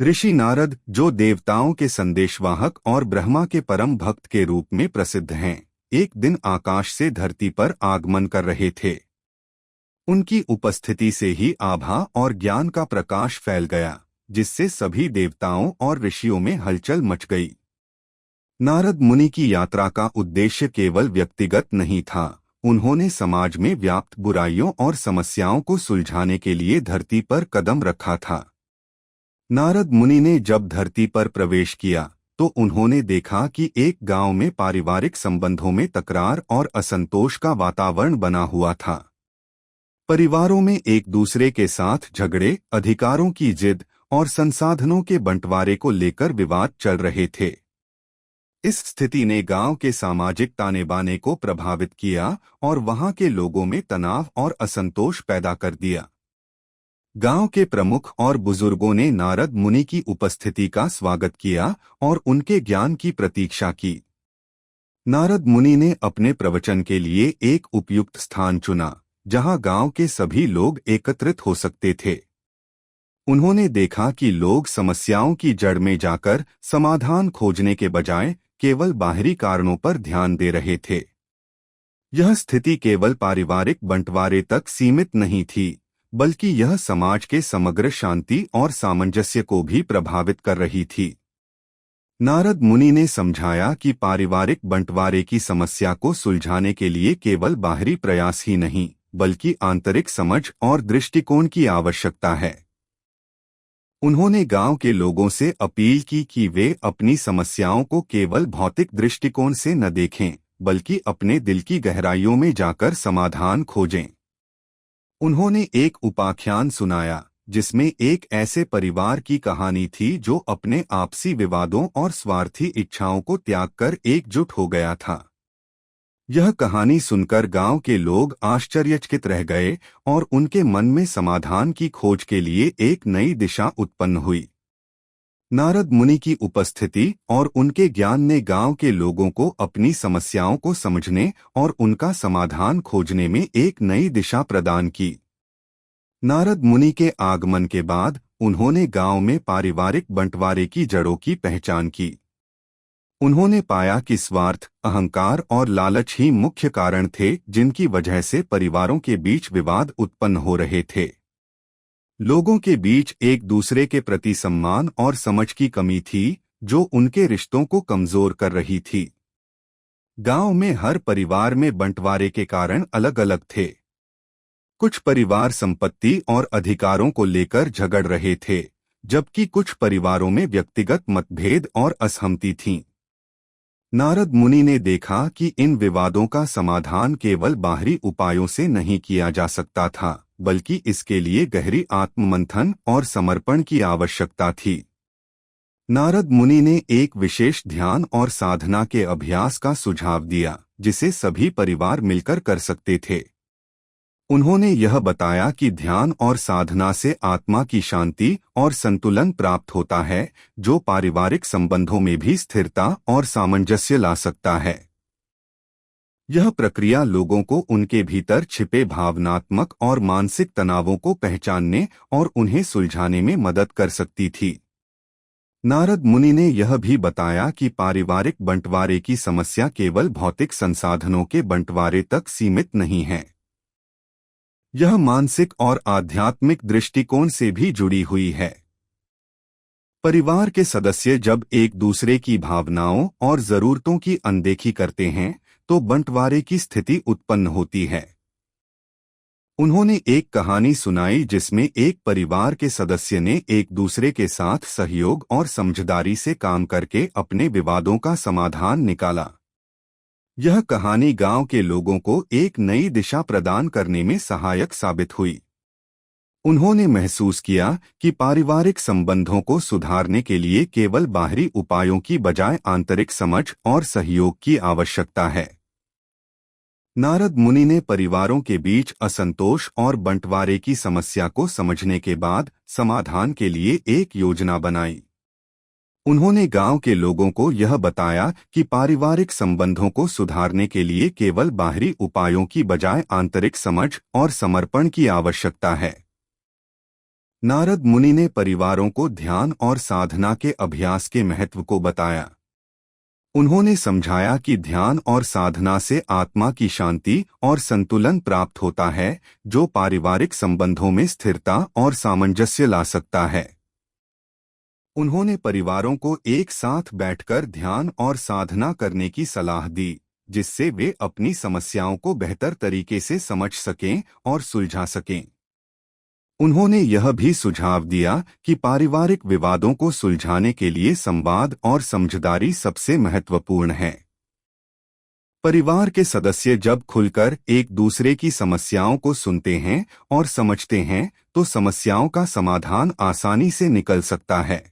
ऋषि नारद, जो देवताओं के संदेशवाहक और ब्रह्मा के परम भक्त के रूप में प्रसिद्ध हैं, एक दिन आकाश से धरती पर आगमन कर रहे थे। उनकी उपस्थिति से ही आभा और ज्ञान का प्रकाश फैल गया, जिससे सभी देवताओं और ऋषियों में हलचल मच गई। नारद मुनि की यात्रा का उद्देश्य केवल व्यक्तिगत नहीं था। उन्होंने समाज में व्याप्त बुराइयों और समस्याओं को सुलझाने के लिए धरती पर कदम रखा था। नारद मुनि ने जब धरती पर प्रवेश किया तो उन्होंने देखा कि एक गांव में पारिवारिक संबंधों में तकरार और असंतोष का वातावरण बना हुआ था। परिवारों में एक दूसरे के साथ झगड़े, अधिकारों की जिद और संसाधनों के बंटवारे को लेकर विवाद चल रहे थे। इस स्थिति ने गांव के सामाजिक ताने बाने को प्रभावित किया और वहां के लोगों में तनाव और असंतोष पैदा कर दिया। गांव के प्रमुख और बुजुर्गों ने नारद मुनि की उपस्थिति का स्वागत किया और उनके ज्ञान की प्रतीक्षा की। नारद मुनि ने अपने प्रवचन के लिए एक उपयुक्त स्थान चुना, जहां गांव के सभी लोग एकत्रित हो सकते थे। उन्होंने देखा कि लोग समस्याओं की जड़ में जाकर समाधान खोजने के बजाय केवल बाहरी कारणों पर ध्यान दे रहे थे। यह स्थिति केवल पारिवारिक बंटवारे तक सीमित नहीं थी, बल्कि यह समाज के समग्र शांति और सामंजस्य को भी प्रभावित कर रही थी। नारद मुनि ने समझाया कि पारिवारिक बंटवारे की समस्या को सुलझाने के लिए केवल बाहरी प्रयास ही नहीं, बल्कि आंतरिक समझ और दृष्टिकोण की आवश्यकता है। उन्होंने गांव के लोगों से अपील की कि वे अपनी समस्याओं को केवल भौतिक दृष्टिकोण से न देखें, बल्कि अपने दिल की गहराइयों में जाकर समाधान खोजें। उन्होंने एक उपाख्यान सुनाया, जिसमें एक ऐसे परिवार की कहानी थी जो अपने आपसी विवादों और स्वार्थी इच्छाओं को त्याग कर एकजुट हो गया था। यह कहानी सुनकर गांव के लोग आश्चर्यचकित रह गए और उनके मन में समाधान की खोज के लिए एक नई दिशा उत्पन्न हुई। नारद मुनि की उपस्थिति और उनके ज्ञान ने गांव के लोगों को अपनी समस्याओं को समझने और उनका समाधान खोजने में एक नई दिशा प्रदान की। नारद मुनि के आगमन के बाद उन्होंने गांव में पारिवारिक बंटवारे की जड़ों की पहचान की। उन्होंने पाया कि स्वार्थ, अहंकार और लालच ही मुख्य कारण थे जिनकी वजह से परिवारों के बीच विवाद उत्पन्न हो रहे थे। लोगों के बीच एक दूसरे के प्रति सम्मान और समझ की कमी थी, जो उनके रिश्तों को कमजोर कर रही थी। गांव में हर परिवार में बंटवारे के कारण अलग अलग थे। कुछ परिवार संपत्ति और अधिकारों को लेकर झगड़ रहे थे, जबकि कुछ परिवारों में व्यक्तिगत मतभेद और असहमति थीं। नारद मुनि ने देखा कि इन विवादों का समाधान केवल बाहरी उपायों से नहीं किया जा सकता था, बल्कि इसके लिए गहरी आत्ममंथन और समर्पण की आवश्यकता थी। नारद मुनि ने एक विशेष ध्यान और साधना के अभ्यास का सुझाव दिया, जिसे सभी परिवार मिलकर कर सकते थे। उन्होंने यह बताया कि ध्यान और साधना से आत्मा की शांति और संतुलन प्राप्त होता है, जो पारिवारिक संबंधों में भी स्थिरता और सामंजस्य ला सकता है। यह प्रक्रिया लोगों को उनके भीतर छिपे भावनात्मक और मानसिक तनावों को पहचानने और उन्हें सुलझाने में मदद कर सकती थी। नारद मुनि ने यह भी बताया कि पारिवारिक बंटवारे की समस्या केवल भौतिक संसाधनों के बंटवारे तक सीमित नहीं है। यह मानसिक और आध्यात्मिक दृष्टिकोण से भी जुड़ी हुई है। परिवार के सदस्य जब एक दूसरे की भावनाओं और जरूरतों की अनदेखी करते हैं, तो बंटवारे की स्थिति उत्पन्न होती है। उन्होंने एक कहानी सुनाई जिसमें एक परिवार के सदस्य ने एक दूसरे के साथ सहयोग और समझदारी से काम करके अपने विवादों का समाधान निकाला। यह कहानी गांव के लोगों को एक नई दिशा प्रदान करने में सहायक साबित हुई। उन्होंने महसूस किया कि पारिवारिक संबंधों को सुधारने के लिए केवल बाहरी उपायों की बजाय आंतरिक समझ और सहयोग की आवश्यकता है। नारद मुनि ने परिवारों के बीच असंतोष और बंटवारे की समस्या को समझने के बाद समाधान के लिए एक योजना बनाई। उन्होंने गांव के लोगों को यह बताया कि पारिवारिक संबंधों को सुधारने के लिए केवल बाहरी उपायों की बजाय आंतरिक समझ और समर्पण की आवश्यकता है। नारद मुनि ने परिवारों को ध्यान और साधना के अभ्यास के महत्व को बताया। उन्होंने समझाया कि ध्यान और साधना से आत्मा की शांति और संतुलन प्राप्त होता है, जो पारिवारिक संबंधों में स्थिरता और सामंजस्य ला सकता है। उन्होंने परिवारों को एक साथ बैठकर ध्यान और साधना करने की सलाह दी, जिससे वे अपनी समस्याओं को बेहतर तरीके से समझ सकें और सुलझा सकें। उन्होंने यह भी सुझाव दिया कि पारिवारिक विवादों को सुलझाने के लिए संवाद और समझदारी सबसे महत्वपूर्ण है। परिवार के सदस्य जब खुलकर एक दूसरे की समस्याओं को सुनते हैं और समझते हैं, तो समस्याओं का समाधान आसानी से निकल सकता है।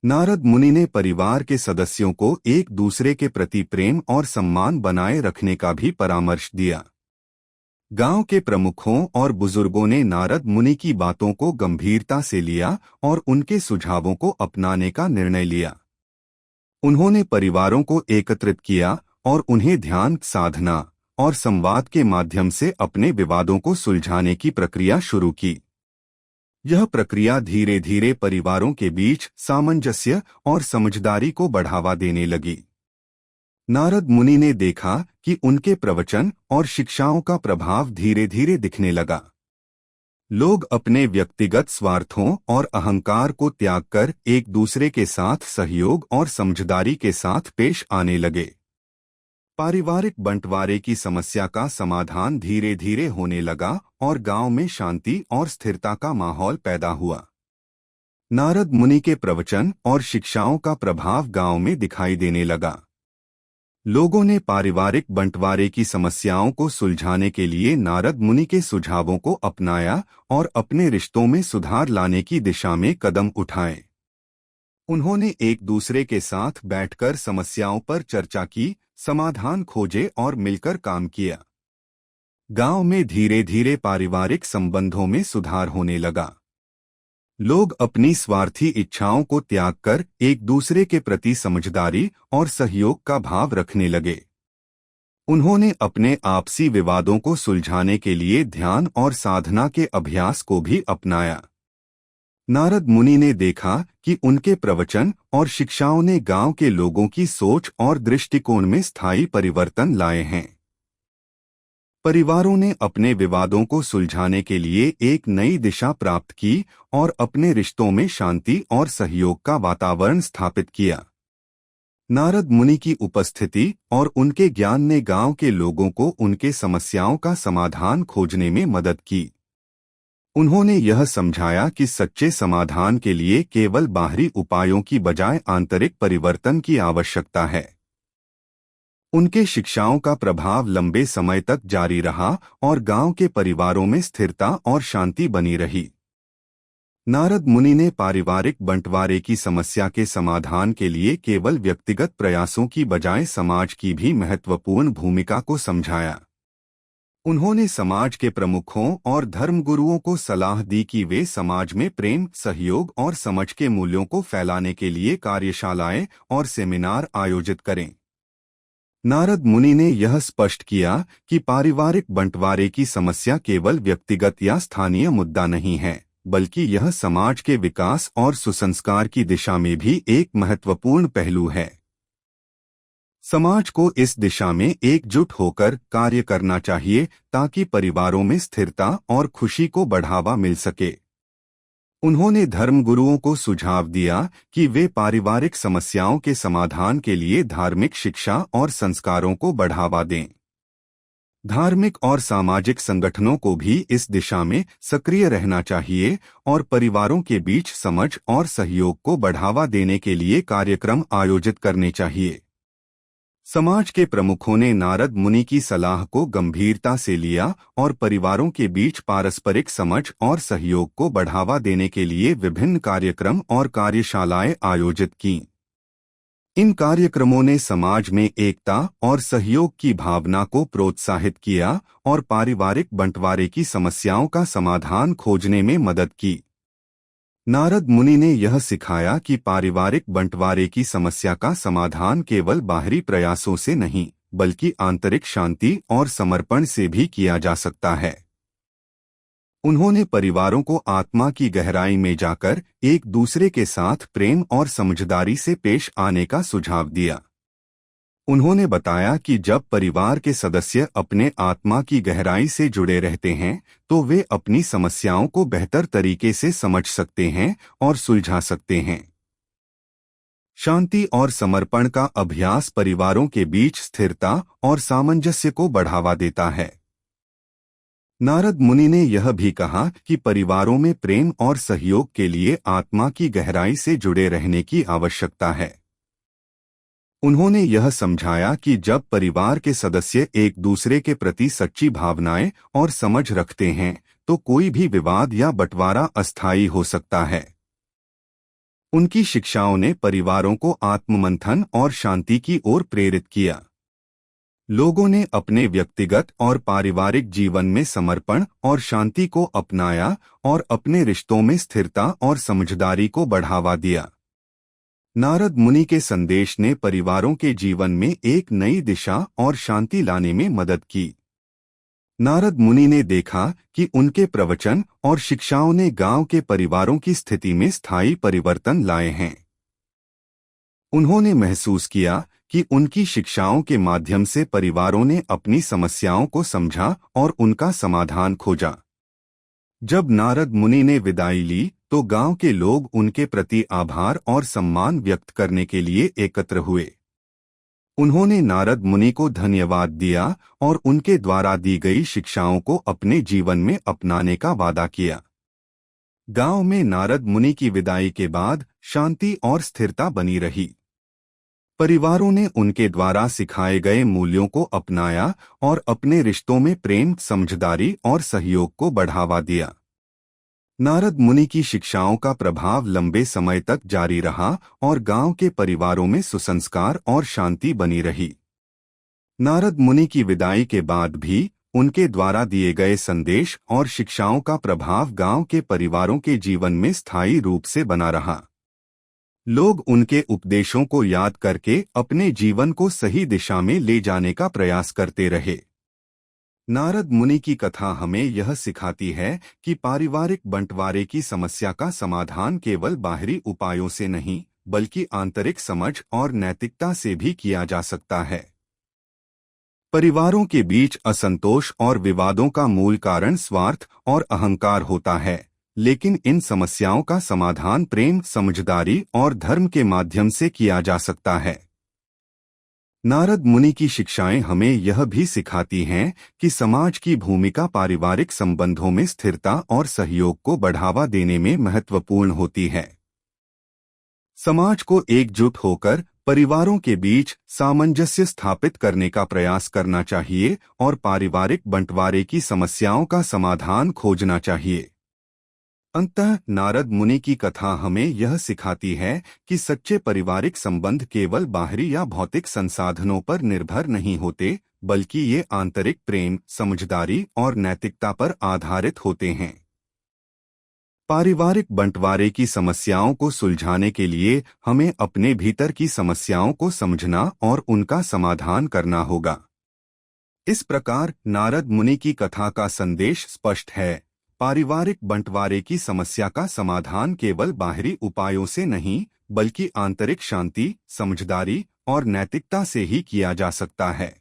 नारद मुनि ने परिवार के सदस्यों को एक दूसरे के प्रति प्रेम और सम्मान बनाए रखने का भी परामर्श दिया। गांव के प्रमुखों और बुजुर्गों ने नारद मुनि की बातों को गंभीरता से लिया और उनके सुझावों को अपनाने का निर्णय लिया। उन्होंने परिवारों को एकत्रित किया और उन्हें ध्यान, साधना और संवाद के माध्यम से अपने विवादों को सुलझाने की प्रक्रिया शुरू की। यह प्रक्रिया धीरे धीरे परिवारों के बीच सामंजस्य और समझदारी को बढ़ावा देने लगी। नारद मुनि ने देखा कि उनके प्रवचन और शिक्षाओं का प्रभाव धीरे धीरे दिखने लगा। लोग अपने व्यक्तिगत स्वार्थों और अहंकार को त्याग कर एक दूसरे के साथ सहयोग और समझदारी के साथ पेश आने लगे। पारिवारिक बंटवारे की समस्या का समाधान धीरे धीरे होने लगा और गांव में शांति और स्थिरता का माहौल पैदा हुआ। नारद मुनि के प्रवचन और शिक्षाओं का प्रभाव गांव में दिखाई देने लगा। लोगों ने पारिवारिक बंटवारे की समस्याओं को सुलझाने के लिए नारद मुनि के सुझावों को अपनाया और अपने रिश्तों में सुधार लाने की दिशा में कदम उठाए। उन्होंने एक दूसरे के साथ बैठकर समस्याओं पर चर्चा की, समाधान खोजे और मिलकर काम किया। गांव में धीरे धीरे पारिवारिक संबंधों में सुधार होने लगा। लोग अपनी स्वार्थी इच्छाओं को त्याग कर एक दूसरे के प्रति समझदारी और सहयोग का भाव रखने लगे। उन्होंने अपने आपसी विवादों को सुलझाने के लिए ध्यान और साधना के अभ्यास को भी अपनाया। नारद मुनि ने देखा कि उनके प्रवचन और शिक्षाओं ने गांव के लोगों की सोच और दृष्टिकोण में स्थायी परिवर्तन लाए हैं। परिवारों ने अपने विवादों को सुलझाने के लिए एक नई दिशा प्राप्त की और अपने रिश्तों में शांति और सहयोग का वातावरण स्थापित किया। नारद मुनि की उपस्थिति और उनके ज्ञान ने गांव के लोगों को उनके समस्याओं का समाधान खोजने में मदद की। उन्होंने यह समझाया कि सच्चे समाधान के लिए केवल बाहरी उपायों की बजाय आंतरिक परिवर्तन की आवश्यकता है। उनके शिक्षाओं का प्रभाव लंबे समय तक जारी रहा और गांव के परिवारों में स्थिरता और शांति बनी रही। नारद मुनि ने पारिवारिक बंटवारे की समस्या के समाधान के लिए केवल व्यक्तिगत प्रयासों की बजाय समाज की भी महत्वपूर्ण भूमिका को समझाया। उन्होंने समाज के प्रमुखों और धर्मगुरुओं को सलाह दी कि वे समाज में प्रेम, सहयोग और समझ के मूल्यों को फैलाने के लिए कार्यशालाएं और सेमिनार आयोजित करें। नारद मुनि ने यह स्पष्ट किया कि पारिवारिक बंटवारे की समस्या केवल व्यक्तिगत या स्थानीय मुद्दा नहीं है, बल्कि यह समाज के विकास और सुसंस्कार की दिशा में भी एक महत्वपूर्ण पहलू है। समाज को इस दिशा में एकजुट होकर कार्य करना चाहिए ताकि परिवारों में स्थिरता और खुशी को बढ़ावा मिल सके। उन्होंने धर्मगुरुओं को सुझाव दिया कि वे पारिवारिक समस्याओं के समाधान के लिए धार्मिक शिक्षा और संस्कारों को बढ़ावा दें। धार्मिक और सामाजिक संगठनों को भी इस दिशा में सक्रिय रहना चाहिए और परिवारों के बीच समझ और सहयोग को बढ़ावा देने के लिए कार्यक्रम आयोजित करने चाहिए। समाज के प्रमुखों ने नारद मुनि की सलाह को गंभीरता से लिया और परिवारों के बीच पारस्परिक समझ और सहयोग को बढ़ावा देने के लिए विभिन्न कार्यक्रम और कार्यशालाएं आयोजित कीं। इन कार्यक्रमों ने समाज में एकता और सहयोग की भावना को प्रोत्साहित किया और पारिवारिक बंटवारे की समस्याओं का समाधान खोजने में मदद की। नारद मुनि ने यह सिखाया कि पारिवारिक बंटवारे की समस्या का समाधान केवल बाहरी प्रयासों से नहीं, बल्कि आंतरिक शांति और समर्पण से भी किया जा सकता है। उन्होंने परिवारों को आत्मा की गहराई में जाकर एक दूसरे के साथ प्रेम और समझदारी से पेश आने का सुझाव दिया। उन्होंने बताया कि जब परिवार के सदस्य अपने आत्मा की गहराई से जुड़े रहते हैं तो वे अपनी समस्याओं को बेहतर तरीके से समझ सकते हैं और सुलझा सकते हैं। शांति और समर्पण का अभ्यास परिवारों के बीच स्थिरता और सामंजस्य को बढ़ावा देता है। नारद मुनि ने यह भी कहा कि परिवारों में प्रेम और सहयोग के लिए आत्मा की गहराई से जुड़े रहने की आवश्यकता है। उन्होंने यह समझाया कि जब परिवार के सदस्य एक दूसरे के प्रति सच्ची भावनाएं और समझ रखते हैं तो कोई भी विवाद या बंटवारा अस्थायी हो सकता है। उनकी शिक्षाओं ने परिवारों को आत्ममंथन और शांति की ओर प्रेरित किया। लोगों ने अपने व्यक्तिगत और पारिवारिक जीवन में समर्पण और शांति को अपनाया और अपने रिश्तों में स्थिरता और समझदारी को बढ़ावा दिया। नारद मुनि के संदेश ने परिवारों के जीवन में एक नई दिशा और शांति लाने में मदद की। नारद मुनि ने देखा कि उनके प्रवचन और शिक्षाओं ने गांव के परिवारों की स्थिति में स्थायी परिवर्तन लाए हैं। उन्होंने महसूस किया कि उनकी शिक्षाओं के माध्यम से परिवारों ने अपनी समस्याओं को समझा और उनका समाधान खोजा। जब नारद मुनि ने विदाई ली तो गांव के लोग उनके प्रति आभार और सम्मान व्यक्त करने के लिए एकत्र हुए। उन्होंने नारद मुनि को धन्यवाद दिया और उनके द्वारा दी गई शिक्षाओं को अपने जीवन में अपनाने का वादा किया। गांव में नारद मुनि की विदाई के बाद शांति और स्थिरता बनी रही। परिवारों ने उनके द्वारा सिखाए गए मूल्यों को अपनाया और अपने रिश्तों में प्रेम, समझदारी और सहयोग को बढ़ावा दिया। नारद मुनि की शिक्षाओं का प्रभाव लंबे समय तक जारी रहा और गांव के परिवारों में सुसंस्कार और शांति बनी रही। नारद मुनि की विदाई के बाद भी उनके द्वारा दिए गए संदेश और शिक्षाओं का प्रभाव गांव के परिवारों के जीवन में स्थायी रूप से बना रहा। लोग उनके उपदेशों को याद करके अपने जीवन को सही दिशा में ले जाने का प्रयास करते रहे। नारद मुनि की कथा हमें यह सिखाती है कि पारिवारिक बंटवारे की समस्या का समाधान केवल बाहरी उपायों से नहीं बल्कि आंतरिक समझ और नैतिकता से भी किया जा सकता है। परिवारों के बीच असंतोष और विवादों का मूल कारण स्वार्थ और अहंकार होता है, लेकिन इन समस्याओं का समाधान प्रेम, समझदारी और धर्म के माध्यम से किया जा सकता है। नारद मुनि की शिक्षाएं हमें यह भी सिखाती हैं कि समाज की भूमिका पारिवारिक संबंधों में स्थिरता और सहयोग को बढ़ावा देने में महत्वपूर्ण होती है। समाज को एकजुट होकर परिवारों के बीच सामंजस्य स्थापित करने का प्रयास करना चाहिए और पारिवारिक बंटवारे की समस्याओं का समाधान खोजना चाहिए। अंततः नारद मुनि की कथा हमें यह सिखाती है कि सच्चे पारिवारिक संबंध केवल बाहरी या भौतिक संसाधनों पर निर्भर नहीं होते, बल्कि ये आंतरिक प्रेम, समझदारी और नैतिकता पर आधारित होते हैं। पारिवारिक बंटवारे की समस्याओं को सुलझाने के लिए हमें अपने भीतर की समस्याओं को समझना और उनका समाधान करना होगा। इस प्रकार नारद मुनि की कथा का संदेश स्पष्ट है। पारिवारिक बंटवारे की समस्या का समाधान केवल बाहरी उपायों से नहीं बल्कि आंतरिक शांति, समझदारी और नैतिकता से ही किया जा सकता है।